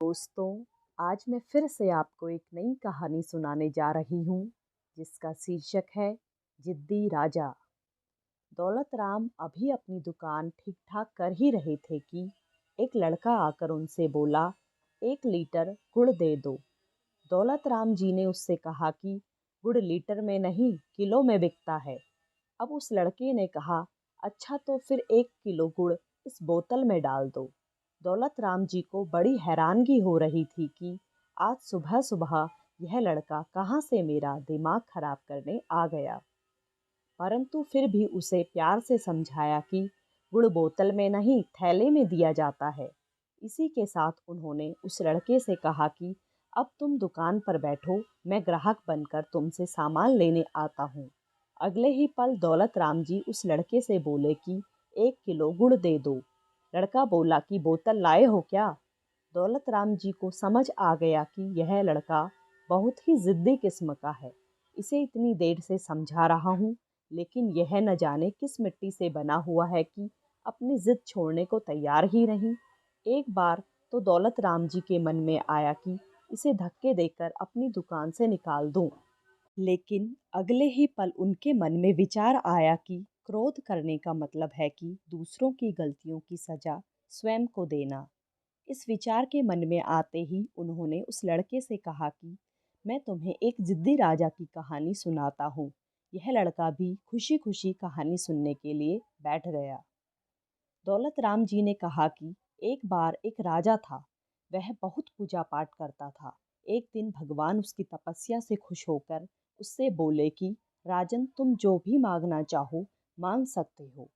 दोस्तों, आज मैं फिर से आपको एक नई कहानी सुनाने जा रही हूँ, जिसका शीर्षक है जिद्दी राजा। दौलत राम अभी अपनी दुकान ठीक-ठाक कर ही रहे थे कि एक लड़का आकर उनसे बोला, "1 लीटर गुड़ दे दो।" दौलत राम जी ने उससे कहा कि गुड़ लीटर में नहीं, किलो में बिकता है। अब उस लड़के ने कहा, "अच्छा तो फिर 1 किलो गुड़ इस बोतल में डाल दो।" दौलत राम जी को बड़ी हैरानगी हो रही थी कि आज सुबह-सुबह यह लड़का कहाँ से मेरा दिमाग खराब करने आ गया। परंतु फिर भी उसे प्यार से समझाया कि गुड़ बोतल में नहीं, थैले में दिया जाता है। इसी के साथ उन्होंने उस लड़के से कहा कि अब तुम दुकान पर बैठो, मैं ग्राहक बनकर तुमसे सामान लेने आता हूँ। अगले ही पल दौलत राम जी उस लड़के से बोले कि 1 किलो गुड़ दे दो। लड़का बोला कि बोतल लाए हो क्या? दौलत राम जी को समझ आ गया कि यह लड़का बहुत ही जिद्दी किस्म का है। इसे इतनी देर से समझा रहा हूँ, लेकिन यह न जाने किस मिट्टी से बना हुआ है कि अपनी जिद छोड़ने को तैयार ही नहीं। एक बार तो दौलत राम जी के मन में आया कि इसे धक्के देकर अपनी दुकान से निकाल दूं। लेकिन अगले ही पल उनके मन में विचार आया कि क्रोध करने का मतलब है कि दूसरों की गलतियों की सजा स्वयं को देना। इस विचार के मन में आते ही उन्होंने उस लड़के से कहा कि मैं तुम्हें एक जिद्दी राजा की कहानी सुनाता हूँ। यह लड़का भी खुशी खुशी कहानी सुनने के लिए बैठ गया। दौलत राम जी ने कहा कि एक बार एक राजा था। वह बहुत पूजा पाठ करता था। एक दिन भगवान उसकी तपस्या से खुश होकर उससे बोले कि राजन, तुम जो भी मांगना चाहो मांग सकते हो।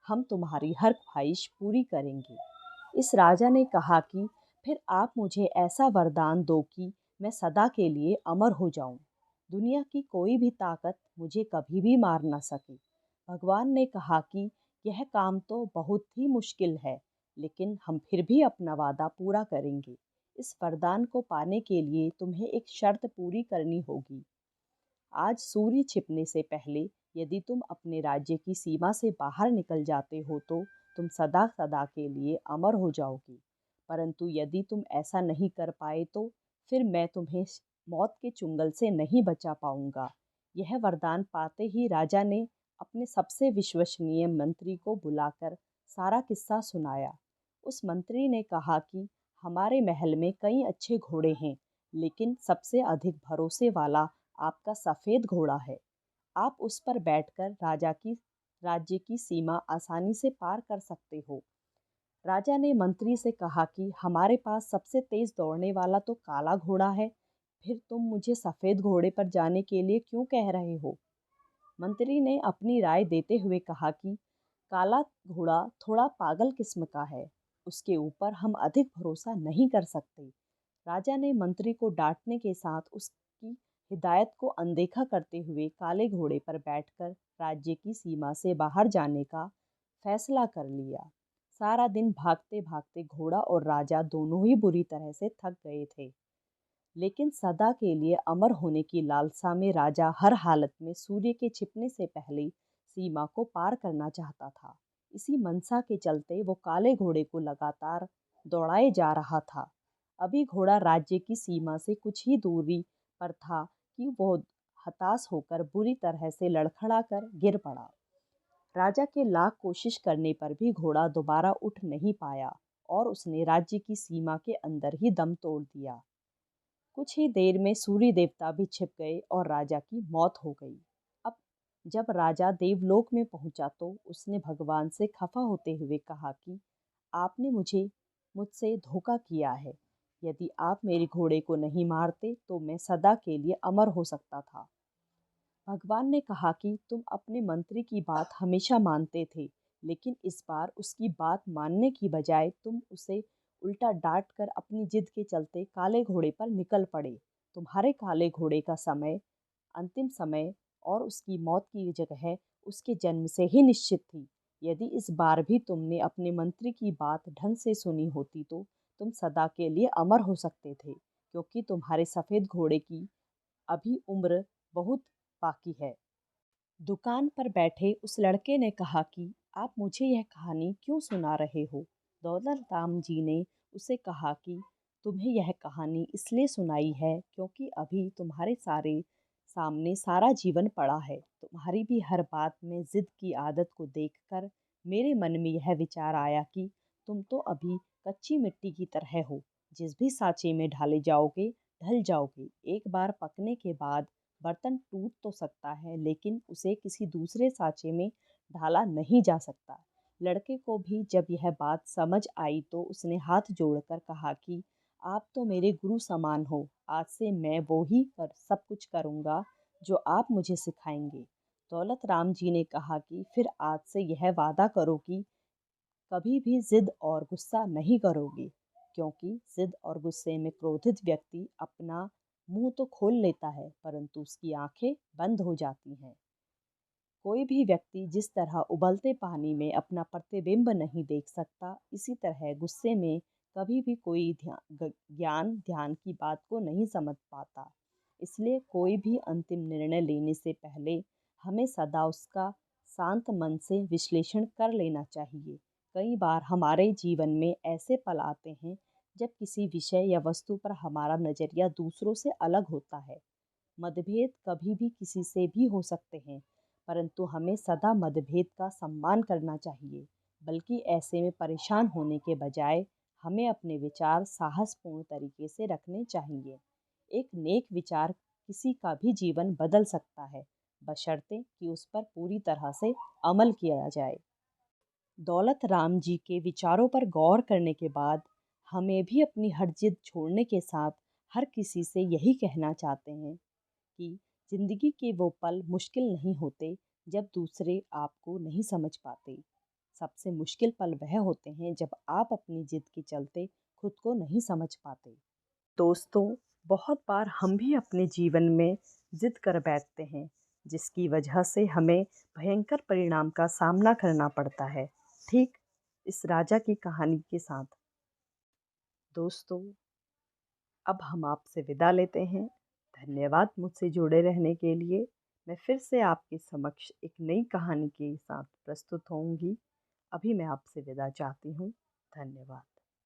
हम तुम्हारी हर ख्वाहिश पूरी करेंगे। इस राजा ने कहा कि फिर आप मुझे ऐसा वरदान दो कि मैं सदा के लिए अमर हो जाऊं। दुनिया की कोई भी ताकत मुझे कभी भी मार ना सके। भगवान ने कहा कि यह काम तो बहुत ही मुश्किल है, लेकिन हम फिर भी अपना वादा पूरा करेंगे। इस वरदान को पाने के लिए तुम्हें एक शर्त पूरी करनी होगी। आज सूर्य छिपने से पहले यदि तुम अपने राज्य की सीमा से बाहर निकल जाते हो तो तुम सदा सदा के लिए अमर हो जाओगे। परंतु यदि तुम ऐसा नहीं कर पाए तो फिर मैं तुम्हें मौत के चुंगल से नहीं बचा पाऊंगा। यह वरदान पाते ही राजा ने अपने सबसे विश्वसनीय मंत्री को बुलाकर सारा किस्सा सुनाया। उस मंत्री ने कहा कि हमारे महल में कई अच्छे घोड़े हैं, लेकिन सबसे अधिक भरोसे वाला आपका सफेद घोड़ा है। आप उस पर बैठकर राज्य की सीमा आसानी से पार कर सकते हो। राजा ने मंत्री से कहा कि हमारे पास सबसे तेज दौड़ने वाला तो काला घोड़ा है, फिर तुम मुझे सफेद घोड़े पर जाने के लिए क्यों कह रहे हो? मंत्री ने अपनी राय देते हुए कहा कि काला घोड़ा थोड़ा पागल किस्म का है, उसके ऊपर हम अधिक भरोसा नहीं कर सकते। राजा ने मंत्री को डांटने के साथ उसकी हिदायत को अनदेखा करते हुए काले घोड़े पर बैठकर राज्य की सीमा से बाहर जाने का फैसला कर लिया। सारा दिन भागते भागते घोड़ा और राजा दोनों ही बुरी तरह से थक गए थे, लेकिन सदा के लिए अमर होने की लालसा में राजा हर हालत में सूर्य के छिपने से पहले सीमा को पार करना चाहता था। इसी मनसा के चलते वो काले घोड़े को लगातार दौड़ाए जा रहा था। अभी घोड़ा राज्य की सीमा से कुछ ही दूरी पर था कि वो हताश होकर बुरी तरह से लड़खड़ा कर गिर पड़ा। राजा के लाख कोशिश करने पर भी घोड़ा दोबारा उठ नहीं पाया और उसने राज्य की सीमा के अंदर ही दम तोड़ दिया। कुछ ही देर में सूर्य देवता भी छिप गए और राजा की मौत हो गई। अब जब राजा देवलोक में पहुंचा तो उसने भगवान से खफा होते हुए कहा कि आपने मुझसे धोखा किया है। यदि आप मेरे घोड़े को नहीं मारते तो मैं सदा के लिए अमर हो सकता था। भगवान ने कहा कि तुम अपने मंत्री की बात हमेशा मानते थे, लेकिन इस बार उसकी बात मानने की बजाय तुम उसे उल्टा डांट कर अपनी जिद के चलते काले घोड़े पर निकल पड़े। तुम्हारे काले घोड़े का समय, अंतिम समय और उसकी मौत की जगह उसके जन्म से ही निश्चित थी। यदि इस बार भी तुमने अपने मंत्री की बात ढंग से सुनी होती तो तुम सदा के लिए अमर हो सकते थे, क्योंकि तुम्हारे सफेद घोड़े की अभी उम्र बहुत बाकी है। दुकान पर बैठे उस लड़के ने कहा कि आप मुझे यह कहानी क्यों सुना रहे हो? दौलत राम जी ने उसे कहा कि तुम्हें यह कहानी इसलिए सुनाई है क्योंकि अभी तुम्हारे सारे सामने सारा जीवन पड़ा है। तुम्हारी भी हर बात में ज़िद की आदत को देखकर मेरे मन में यह विचार आया कि तुम तो अभी कच्ची मिट्टी की तरह हो, जिस भी सांचे में ढाले जाओगे ढल जाओगे। एक बार पकने के बाद बर्तन टूट तो सकता है, लेकिन उसे किसी दूसरे सांचे में ढाला नहीं जा सकता। लड़के को भी जब यह बात समझ आई तो उसने हाथ जोड़कर कहा कि आप तो मेरे गुरु समान हो, आज से मैं वो ही सब कुछ करूँगा जो आप मुझे सिखाएंगे। दौलत राम जी ने कहा कि फिर आज से यह वादा करो कि कभी भी जिद और गुस्सा नहीं करोगे, क्योंकि जिद और गुस्से में क्रोधित व्यक्ति अपना मुंह तो खोल लेता है परंतु उसकी आंखें बंद हो जाती हैं। कोई भी व्यक्ति जिस तरह उबलते पानी में अपना प्रतिबिंब नहीं देख सकता, इसी तरह गुस्से में कभी भी कोई ज्ञान ध्यान की बात को नहीं समझ पाता। इसलिए कोई भी अंतिम निर्णय लेने से पहले हमें सदा उसका शांत मन से विश्लेषण कर लेना चाहिए। कई बार हमारे जीवन में ऐसे पल आते हैं जब किसी विषय या वस्तु पर हमारा नज़रिया दूसरों से अलग होता है। मतभेद कभी भी किसी से भी हो सकते हैं, परंतु हमें सदा मतभेद का सम्मान करना चाहिए। बल्कि ऐसे में परेशान होने के बजाय हमें अपने विचार साहसपूर्ण तरीके से रखने चाहिए। एक नेक विचार किसी का भी जीवन बदल सकता है, बशर्ते कि उस पर पूरी तरह से अमल किया जाए। दौलत राम जी के विचारों पर गौर करने के बाद हमें भी अपनी हर जिद छोड़ने के साथ हर किसी से यही कहना चाहते हैं कि जिंदगी के वो पल मुश्किल नहीं होते जब दूसरे आपको नहीं समझ पाते। सबसे मुश्किल पल वह होते हैं जब आप अपनी जिद के चलते खुद को नहीं समझ पाते। दोस्तों, बहुत बार हम भी अपने जीवन में जिद कर बैठते हैं, जिसकी वजह से हमें भयंकर परिणाम का सामना करना पड़ता है, ठीक इस राजा की कहानी के साथ। दोस्तों, अब हम आपसे विदा लेते हैं। धन्यवाद मुझसे जुड़े रहने के लिए। मैं फिर से आपके समक्ष एक नई कहानी के साथ प्रस्तुत होंगी। अभी मैं आपसे विदा चाहती हूँ। धन्यवाद।